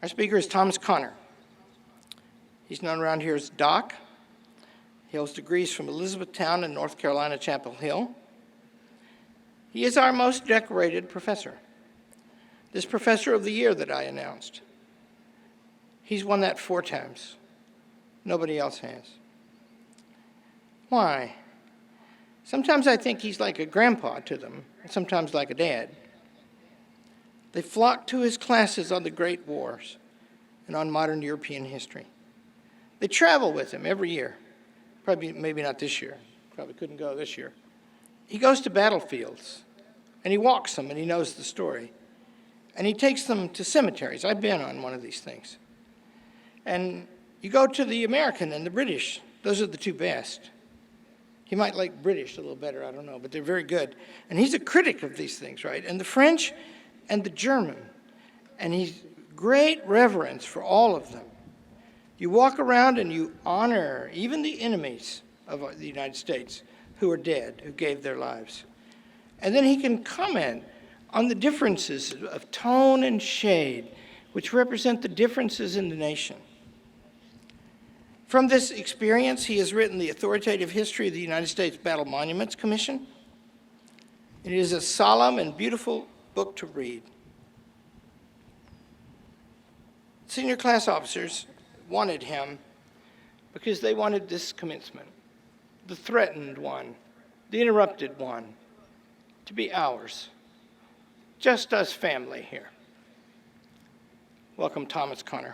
Our speaker is Thomas Connor. He's known around here as Doc. He holds degrees from Elizabethtown and North Carolina Chapel Hill. He is our most decorated professor. This Professor of the Year that I announced. He's won that 4 times. Nobody else has. Why? Sometimes I think he's like a grandpa to them, sometimes like a dad. They flock to his classes on the Great Wars and on modern European history. They travel with him every year. Maybe not this year. Probably couldn't go this year. He goes to battlefields, and he walks them, and he knows the story. And he takes them to cemeteries. I've been on one of these things. And you go to the American and the British. Those are the 2 best. He might like British a little better, I don't know, but they're very good. And he's a critic of these things, right? And the French and the German. And he's great reverence for all of them. You walk around and you honor even the enemies of the United States who are dead, who gave their lives. And then he can comment on the differences of tone and shade, which represent the differences in the nation. From this experience, he has written the authoritative history of the United States Battle Monuments Commission. It is a solemn and beautiful book to read. Senior class officers wanted him because they wanted this commencement, the threatened one, the interrupted one, to be ours, just us family here. Welcome, Thomas Connor.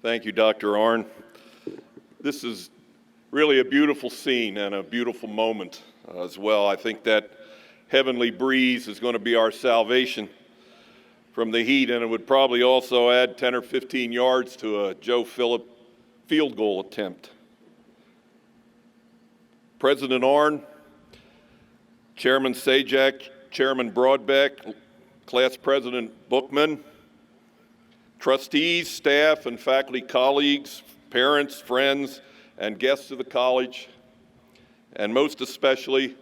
Thank you, Dr. Arnn. This is really a beautiful scene and a beautiful moment as well. I think that heavenly breeze is going to be our salvation from the heat, and it would probably also add 10 or 15 yards to a Joe Phillip field goal attempt. President Arnn, Chairman Sajak, Chairman Broadbeck, Class President Bookman, trustees, staff, and faculty colleagues, parents, friends, and guests of the college, and most especially,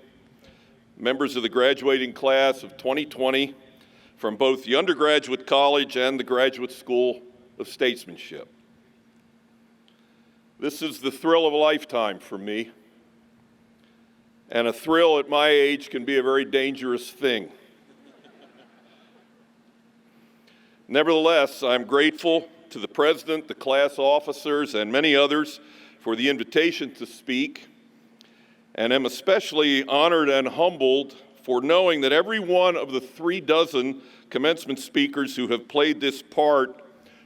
members of the graduating class of 2020 from both the undergraduate college and the Graduate School of Statesmanship. This is the thrill of a lifetime for me, and a thrill at my age can be a very dangerous thing. Nevertheless, I'm grateful to the president, the class officers, and many others for the invitation to speak, and am especially honored and humbled for knowing that every one of the 36 commencement speakers who have played this part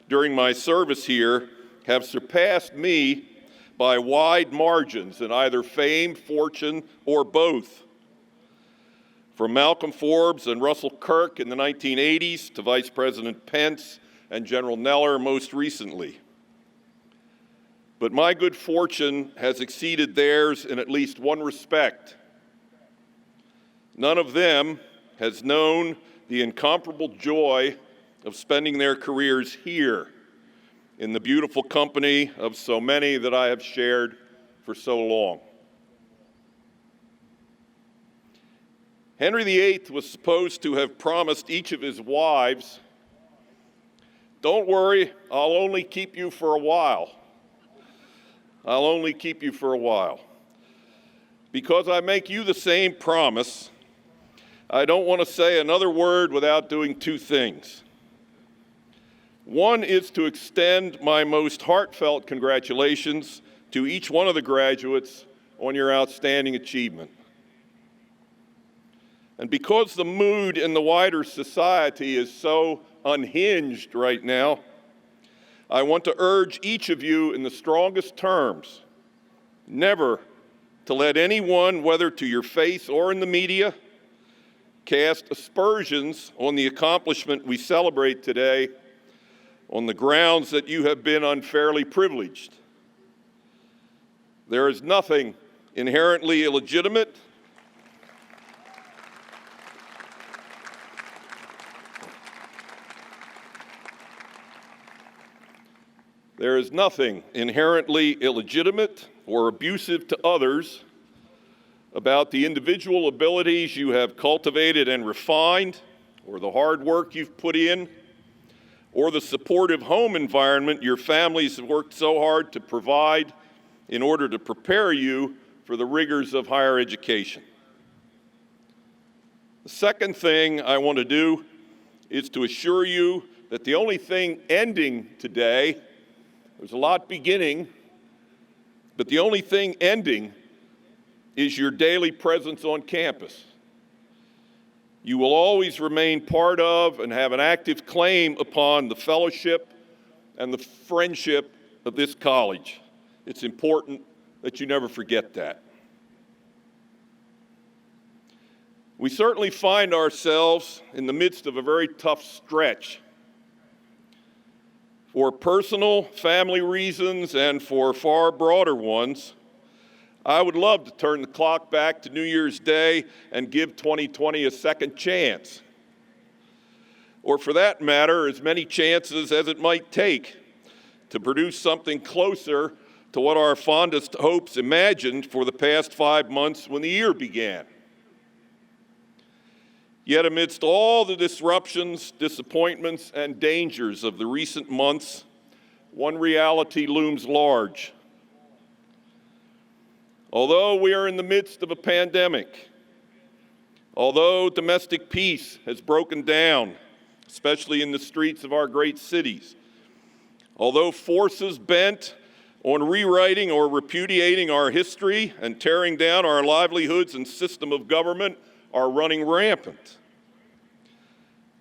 during my service here have surpassed me by wide margins in either fame, fortune, or both. From Malcolm Forbes and Russell Kirk in the 1980s to Vice President Pence and General Neller most recently. But my good fortune has exceeded theirs in at least one respect. None of them has known the incomparable joy of spending their careers here in the beautiful company of so many that I have shared for so long. Henry VIII was supposed to have promised each of his wives, "Don't worry, I'll only keep you for a while. I'll only keep you for a while. Because I make you the same promise, I don't want to say another word without doing 2 things. One is to extend my most heartfelt congratulations to each one of the graduates on your outstanding achievement. And because the mood in the wider society is so unhinged right now, I want to urge each of you in the strongest terms never to let anyone, whether to your face or in the media, cast aspersions on the accomplishment we celebrate today on the grounds that you have been unfairly privileged. There is nothing inherently illegitimate There is nothing inherently illegitimate or abusive to others about the individual abilities you have cultivated and refined, or the hard work you've put in, or the supportive home environment your families have worked so hard to provide in order to prepare you for the rigors of higher education. The second thing I want to do is to assure you that the only thing ending today, there's a lot beginning, but the only thing ending is your daily presence on campus. You will always remain part of and have an active claim upon the fellowship and the friendship of this college. It's important that you never forget that. We certainly find ourselves in the midst of a very tough stretch. For personal, family reasons and for far broader ones, I would love to turn the clock back to New Year's Day and give 2020 a second chance. Or for that matter, as many chances as it might take to produce something closer to what our fondest hopes imagined for the past 5 months when the year began. Yet amidst all the disruptions, disappointments, and dangers of the recent months, one reality looms large. Although we are in the midst of a pandemic, although domestic peace has broken down, especially in the streets of our great cities, although forces bent on rewriting or repudiating our history and tearing down our livelihoods and system of government are running rampant.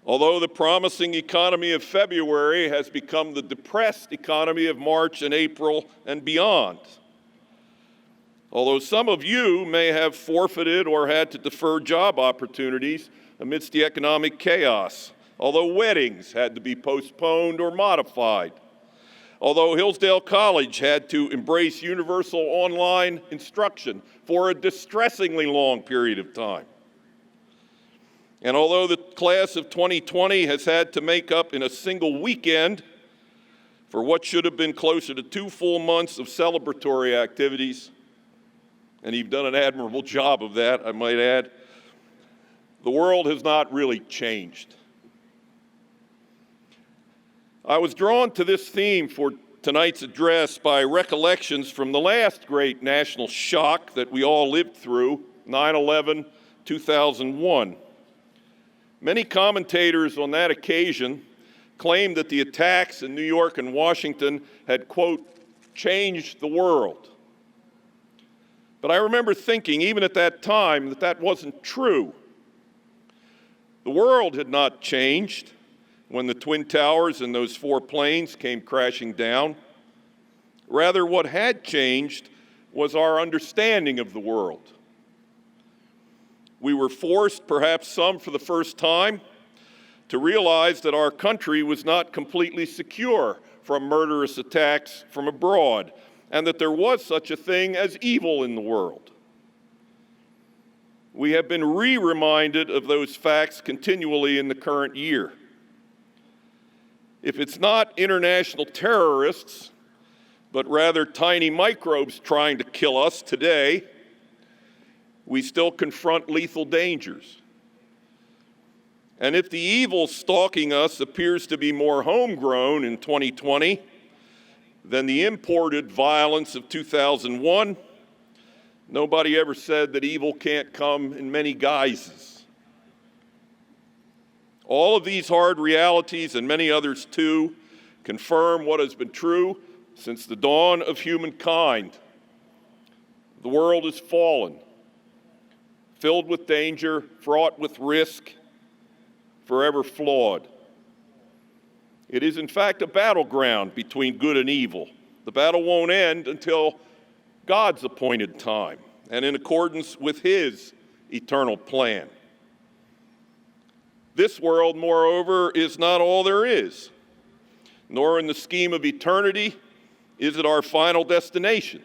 Although the promising economy of February has become the depressed economy of March and April and beyond. Although some of you may have forfeited or had to defer job opportunities amidst the economic chaos. Although weddings had to be postponed or modified. Although Hillsdale College had to embrace universal online instruction for a distressingly long period of time. And although the class of 2020 has had to make up in a single weekend for what should have been closer to 2 full months of celebratory activities, and you've done an admirable job of that, I might add, the world has not really changed. I was drawn to this theme for tonight's address by recollections from the last great national shock that we all lived through, 9/11, 2001. Many commentators on that occasion claimed that the attacks in New York and Washington had, quote, changed the world. But I remember thinking, even at that time, that that wasn't true. The world had not changed when the Twin Towers and those 4 planes came crashing down. Rather, what had changed was our understanding of the world. We were forced, perhaps some for the first time, to realize that our country was not completely secure from murderous attacks from abroad, and that there was such a thing as evil in the world. We have been reminded of those facts continually in the current year. If it's not international terrorists, but rather tiny microbes trying to kill us today, we still confront lethal dangers. And if the evil stalking us appears to be more homegrown in 2020 than the imported violence of 2001, nobody ever said that evil can't come in many guises. All of these hard realities, and many others too, confirm what has been true since the dawn of humankind. The world is fallen, filled with danger, fraught with risk, forever flawed. It is in fact a battleground between good and evil. The battle won't end until God's appointed time and in accordance with His eternal plan. This world, moreover, is not all there is, nor in the scheme of eternity is it our final destination.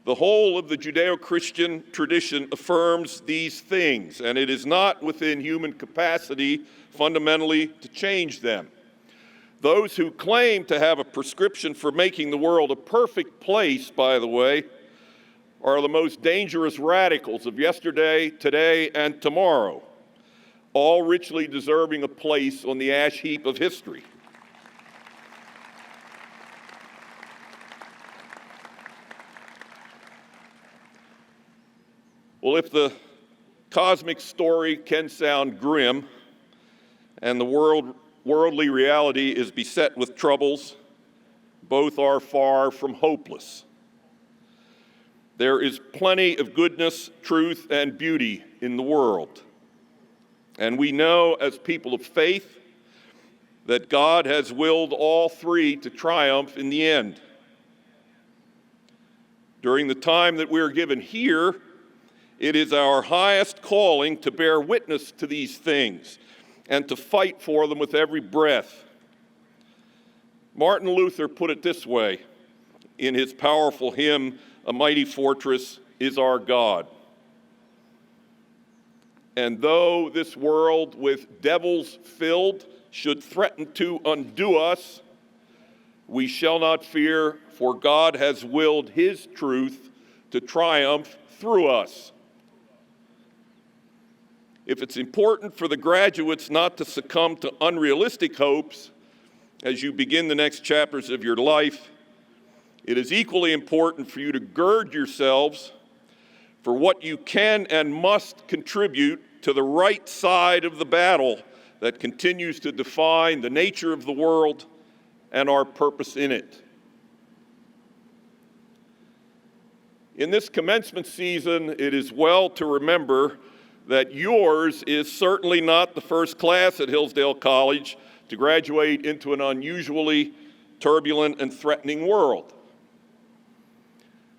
The whole of the Judeo-Christian tradition affirms these things, and it is not within human capacity fundamentally to change them. Those who claim to have a prescription for making the world a perfect place, by the way, are the most dangerous radicals of yesterday, today, and tomorrow, all richly deserving a place on the ash heap of history. Well, if the cosmic story can sound grim and the worldly reality is beset with troubles, both are far from hopeless. There is plenty of goodness, truth, and beauty in the world. And we know as people of faith that God has willed all three to triumph in the end. During the time that we are given here, it is our highest calling to bear witness to these things and to fight for them with every breath. Martin Luther put it this way in his powerful hymn, "A Mighty Fortress is Our God." And though this world with devils filled should threaten to undo us, we shall not fear, for God has willed His truth to triumph through us. If it's important for the graduates not to succumb to unrealistic hopes as you begin the next chapters of your life, it is equally important for you to gird yourselves for what you can and must contribute to the right side of the battle that continues to define the nature of the world and our purpose in it. In this commencement season, it is well to remember that yours is certainly not the first class at Hillsdale College to graduate into an unusually turbulent and threatening world.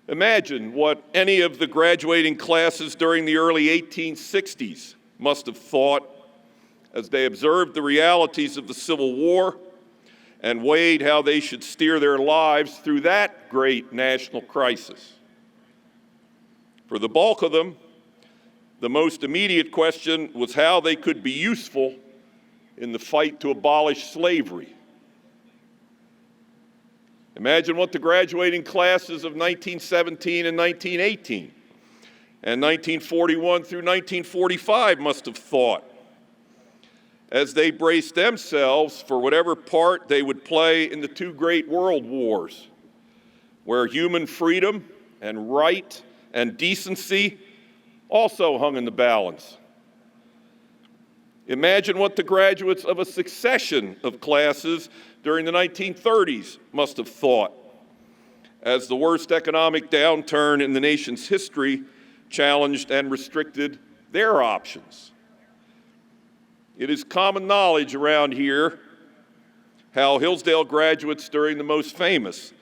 Imagine what any of the graduating classes during the early 1860s must have thought as they observed the realities of the Civil War and weighed how they should steer their lives through that great national crisis. For the bulk of them, the most immediate question was how they could be useful in the fight to abolish slavery. Imagine what the graduating classes of 1917 and 1918 and 1941 through 1945 must have thought as they braced themselves for whatever part they would play in the two great world wars, where human freedom and right and decency also hung in the balance. Imagine what the graduates of a succession of classes during the 1930s must have thought as the worst economic downturn in the nation's history challenged and restricted their options. It is common knowledge around here how Hillsdale graduates during the most famous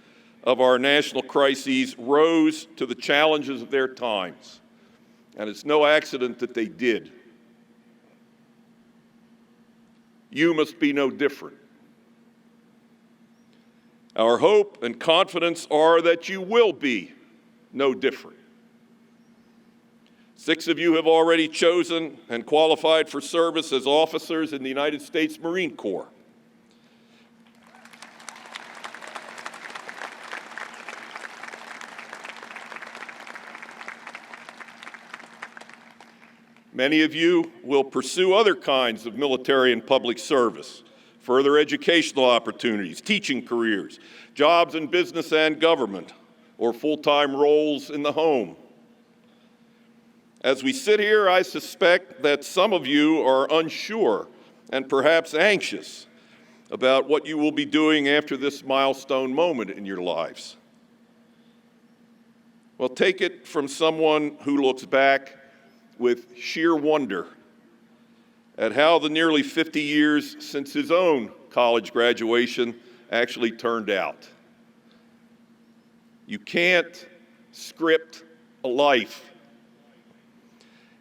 of our national crises rose to the challenges of their times. And it's no accident that they did. You must be no different. Our hope and confidence are that you will be no different. 6 of you have already chosen and qualified for service as officers in the United States Marine Corps. Many of you will pursue other kinds of military and public service, further educational opportunities, teaching careers, jobs in business and government, or full-time roles in the home. As we sit here, I suspect that some of you are unsure and perhaps anxious about what you will be doing after this milestone moment in your lives. Well, take it from someone who looks back with sheer wonder at how the nearly 50 years since his own college graduation actually turned out. You can't script a life.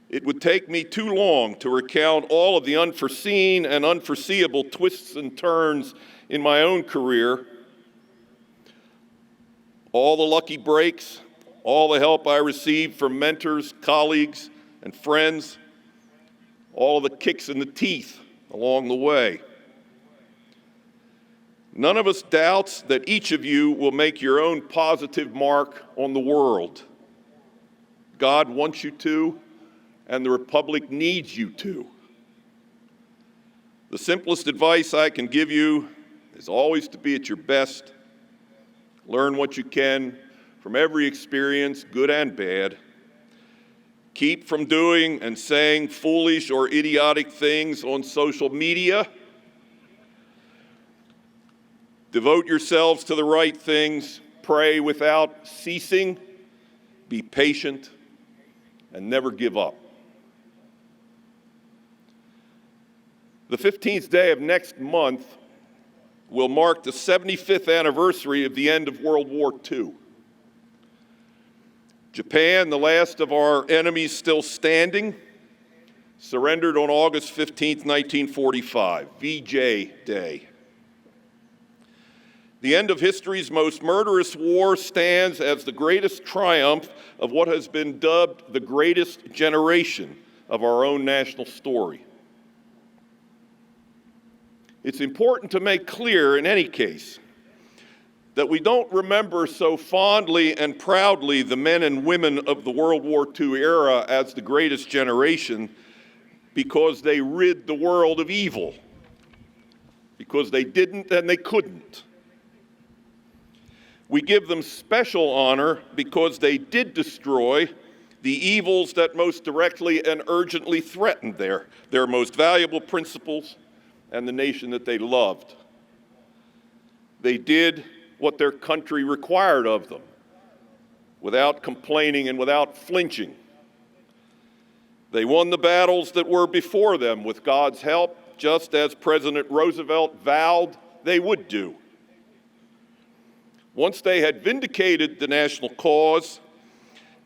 It would take me too long to recount all of the unforeseen and unforeseeable twists and turns in my own career, all the lucky breaks, all the help I received from mentors, colleagues, and friends, all of the kicks in the teeth along the way. None of us doubts that each of you will make your own positive mark on the world. God wants you to, and the Republic needs you to. The simplest advice I can give you is always to be at your best. Learn what you can from every experience, good and bad. Keep from doing and saying foolish or idiotic things on social media. Devote yourselves to the right things. Pray without ceasing. Be patient and never give up. The 15th day of next month will mark the 75th anniversary of the end of World War II. Japan, the last of our enemies still standing, surrendered on August 15, 1945, VJ Day. The end of history's most murderous war stands as the greatest triumph of what has been dubbed the greatest generation of our own national story. It's important to make clear, in any case, that we don't remember so fondly and proudly the men and women of the World War II era as the greatest generation because they rid the world of evil, because they didn't and they couldn't. We give them special honor because they did destroy the evils that most directly and urgently threatened their most valuable principles and the nation that they loved. They did what their country required of them without complaining and without flinching. They won the battles that were before them with God's help, just as President Roosevelt vowed they would do. Once they had vindicated the national cause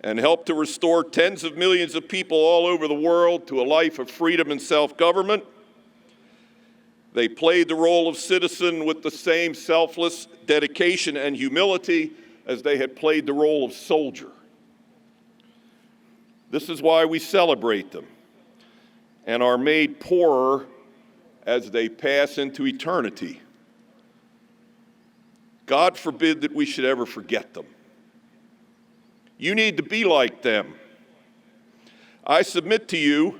and helped to restore tens of millions of people all over the world to a life of freedom and self-government, they played the role of citizen with the same selfless dedication and humility as they had played the role of soldier. This is why we celebrate them and are made poorer as they pass into eternity. God forbid that we should ever forget them. You need to be like them. I submit to you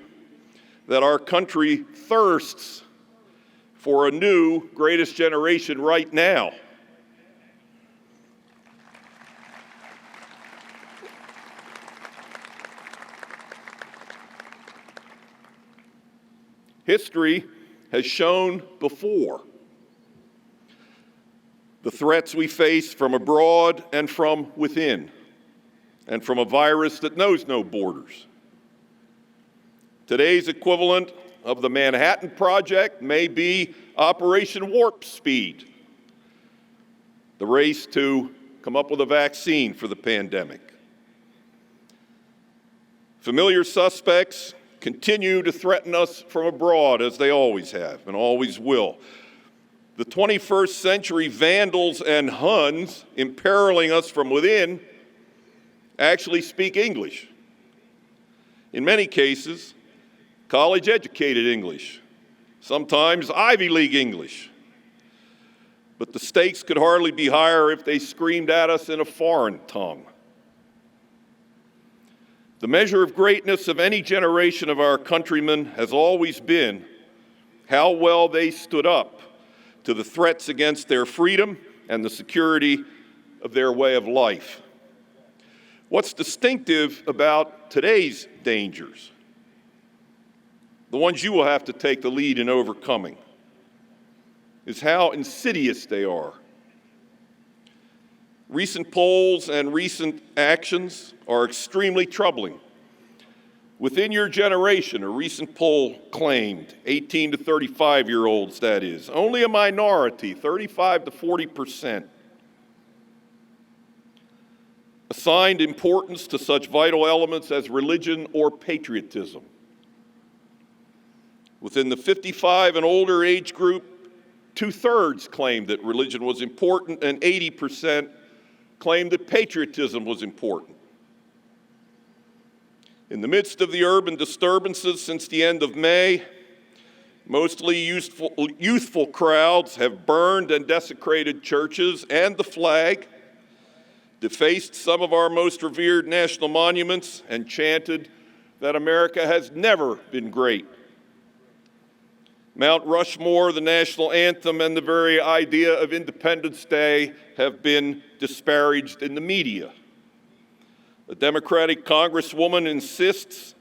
that our country thirsts for a new greatest generation right now. History has shown before the threats we face from abroad and from within, and from a virus that knows no borders. Today's equivalent of the Manhattan Project may be Operation Warp Speed, the race to come up with a vaccine for the pandemic. Familiar suspects continue to threaten us from abroad, as they always have and always will. The 21st century vandals and Huns imperiling us from within actually speak English. In many cases, college-educated English, sometimes Ivy League English. But the stakes could hardly be higher if they screamed at us in a foreign tongue. The measure of greatness of any generation of our countrymen has always been how well they stood up to the threats against their freedom and the security of their way of life. What's distinctive about today's dangers, the ones you will have to take the lead in overcoming, is how insidious they are. Recent polls and recent actions are extremely troubling. Within your generation, a recent poll claimed, 18 to 35-year-olds that is, only a minority, 35 to 40%, assigned importance to such vital elements as religion or patriotism. Within the 55 and older age group, 2/3 claimed that religion was important and 80% claimed that patriotism was important. In the midst of the urban disturbances since the end of May, Mostly youthful crowds have burned and desecrated churches and the flag, defaced some of our most revered national monuments, and chanted that America has never been great. Mount Rushmore, the national anthem, and the very idea of Independence Day have been disparaged in the media. A Democratic Congresswoman insists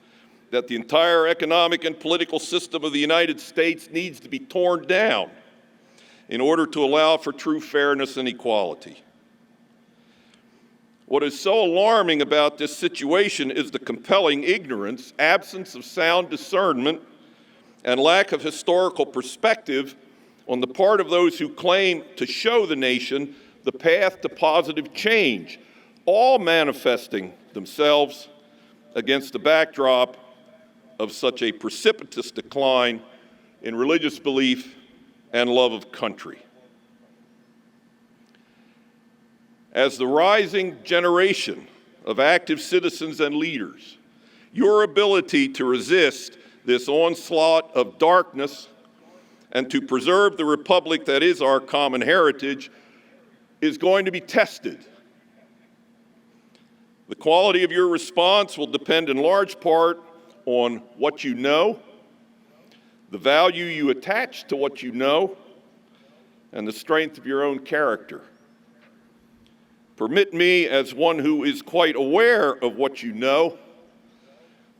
that the entire economic and political system of the United States needs to be torn down in order to allow for true fairness and equality. What is so alarming about this situation is the compelling ignorance, absence of sound discernment, and lack of historical perspective on the part of those who claim to show the nation the path to positive change, all manifesting themselves against the backdrop of such a precipitous decline in religious belief and love of country. As the rising generation of active citizens and leaders, your ability to resist this onslaught of darkness and to preserve the republic that is our common heritage is going to be tested. The quality of your response will depend in large part on what you know, the value you attach to what you know, and the strength of your own character. Permit me, as one who is quite aware of what you know,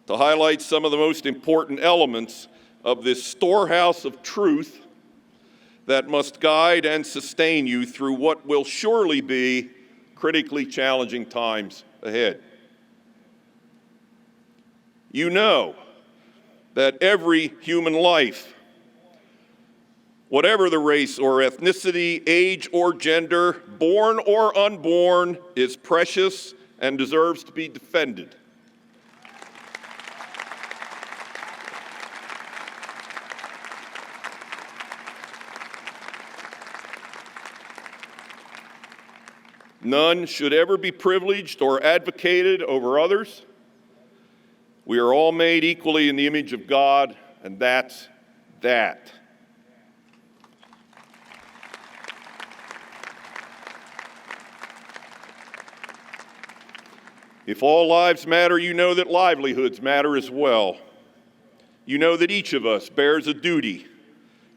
to highlight some of the most important elements of this storehouse of truth that must guide and sustain you through what will surely be critically challenging times ahead. You know that every human life, whatever the race or ethnicity, age or gender, born or unborn, is precious and deserves to be defended. None should ever be privileged or advocated over others. We are all made equally in the image of God, and that's that. If all lives matter, you know that livelihoods matter as well. You know that each of us bears a duty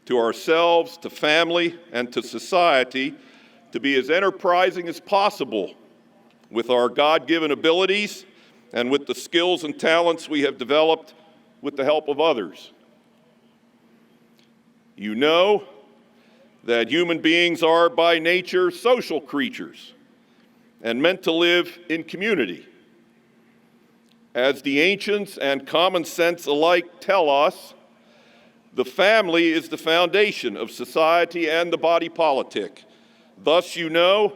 to ourselves, to family, and to society to be as enterprising as possible with our God-given abilities and with the skills and talents we have developed with the help of others. You know that human beings are by nature social creatures and meant to live in community. As the ancients and common sense alike tell us, the family is the foundation of society and the body politic. Thus, you know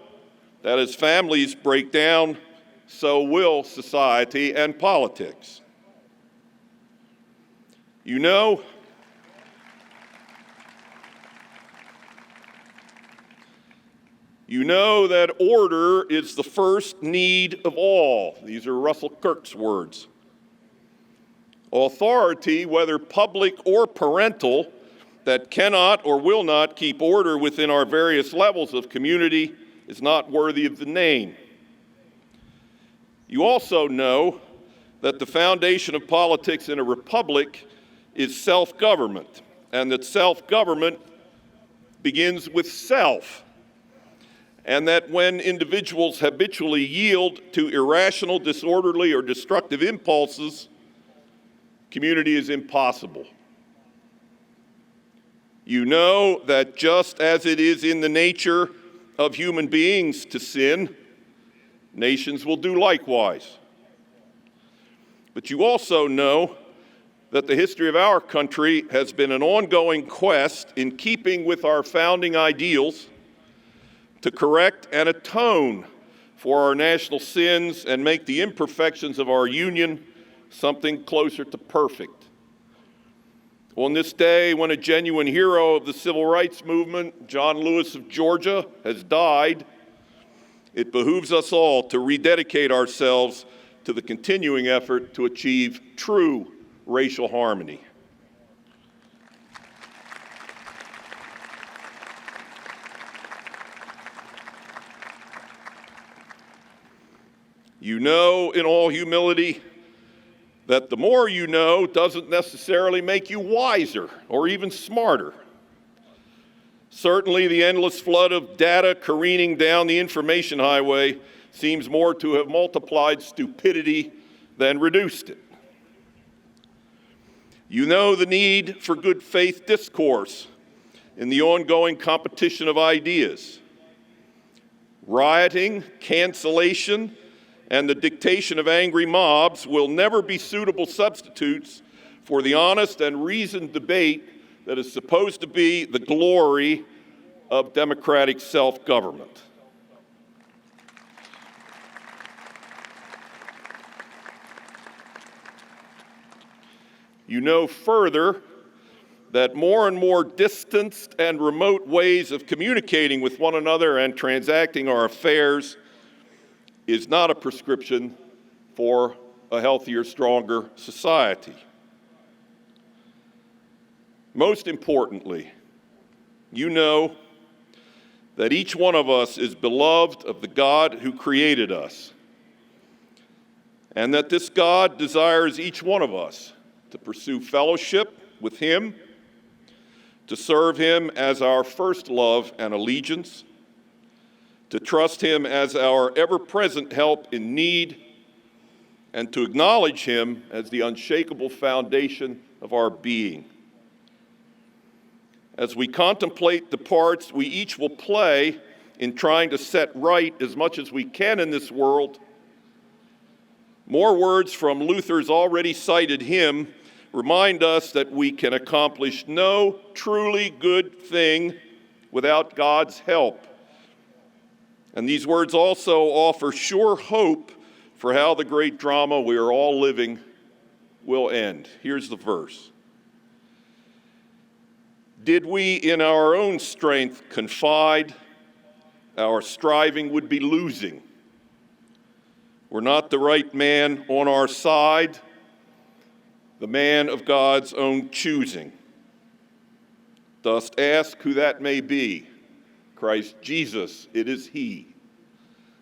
that as families break down, so will society and politics. You know that order is the first need of all. These are Russell Kirk's words. Authority, whether public or parental, that cannot or will not keep order within our various levels of community is not worthy of the name. You also know that the foundation of politics in a republic is self-government, and that self-government begins with self, and that when individuals habitually yield to irrational, disorderly, or destructive impulses, community is impossible. You know that just as it is in the nature of human beings to sin, nations will do likewise. But you also know that the history of our country has been an ongoing quest in keeping with our founding ideals to correct and atone for our national sins and make the imperfections of our union something closer to perfect. On this day, when a genuine hero of the civil rights movement, John Lewis of Georgia, has died, it behooves us all to rededicate ourselves to the continuing effort to achieve true racial harmony. You know in all humility that the more you know doesn't necessarily make you wiser or even smarter. Certainly, the endless flood of data careening down the information highway seems more to have multiplied stupidity than reduced it. You know the need for good faith discourse in the ongoing competition of ideas. Rioting, cancellation, and the dictation of angry mobs will never be suitable substitutes for the honest and reasoned debate that is supposed to be the glory of democratic self-government. You know further that more and more distanced and remote ways of communicating with one another and transacting our affairs is not a prescription for a healthier, stronger society. Most importantly, you know that each one of us is beloved of the God who created us, and that this God desires each one of us to pursue fellowship with Him, to serve Him as our first love and allegiance, to trust Him as our ever-present help in need, and to acknowledge Him as the unshakable foundation of our being. As we contemplate the parts we each will play in trying to set right as much as we can in this world, more words from Luther's already cited hymn remind us that we can accomplish no truly good thing without God's help. And these words also offer sure hope for how the great drama we are all living will end. Here's the verse. Did we in our own strength confide, our striving would be losing. Were not the right man on our side, the man of God's own choosing. Dost ask who that may be? Christ Jesus, it is He.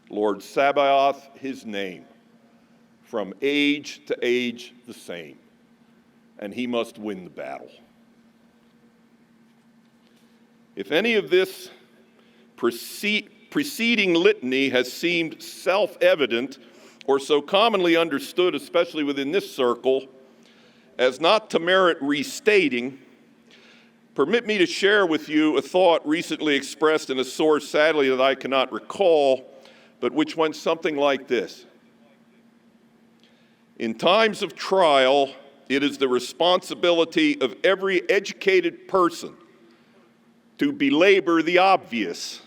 Lord Sabaoth, His name. From age to age the same. And He must win the battle. If any of this preceding litany has seemed self-evident or so commonly understood, especially within this circle, as not to merit restating, permit me to share with you a thought recently expressed in a source, sadly, that I cannot recall, but which went something like this. In times of trial, it is the responsibility of every educated person to belabor the obvious.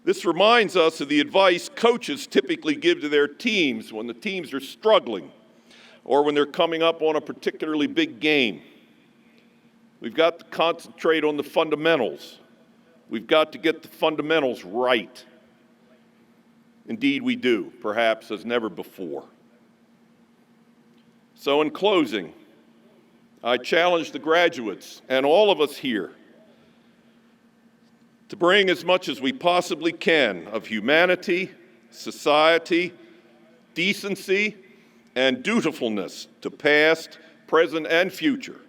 This reminds us of the advice coaches typically give to their teams when the teams are struggling or when they're coming up on a particularly big game. We've got to concentrate on the fundamentals. We've got to get the fundamentals right. Indeed, we do, perhaps as never before. So in closing, I challenge the graduates and all of us here to bring as much as we possibly can of humanity, society, decency, and dutifulness to past, present, and future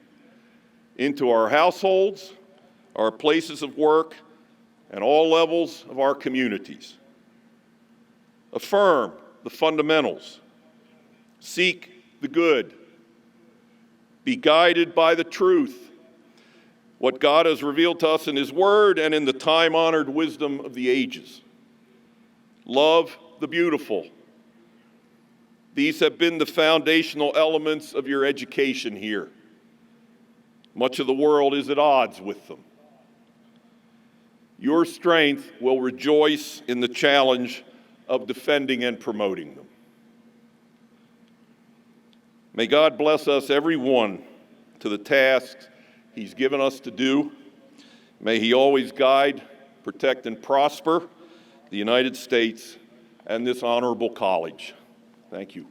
into our households, our places of work, and all levels of our communities. Affirm the fundamentals. Seek the good. Be guided by the truth, what God has revealed to us in His Word and in the time-honored wisdom of the ages. Love the beautiful. These have been the foundational elements of your education here. Much of the world is at odds with them. Your strength will rejoice in the challenge of defending and promoting them. May God bless us, every one, to the tasks He's given us to do. May He always guide, protect, and prosper the United States and this honorable college. Thank you.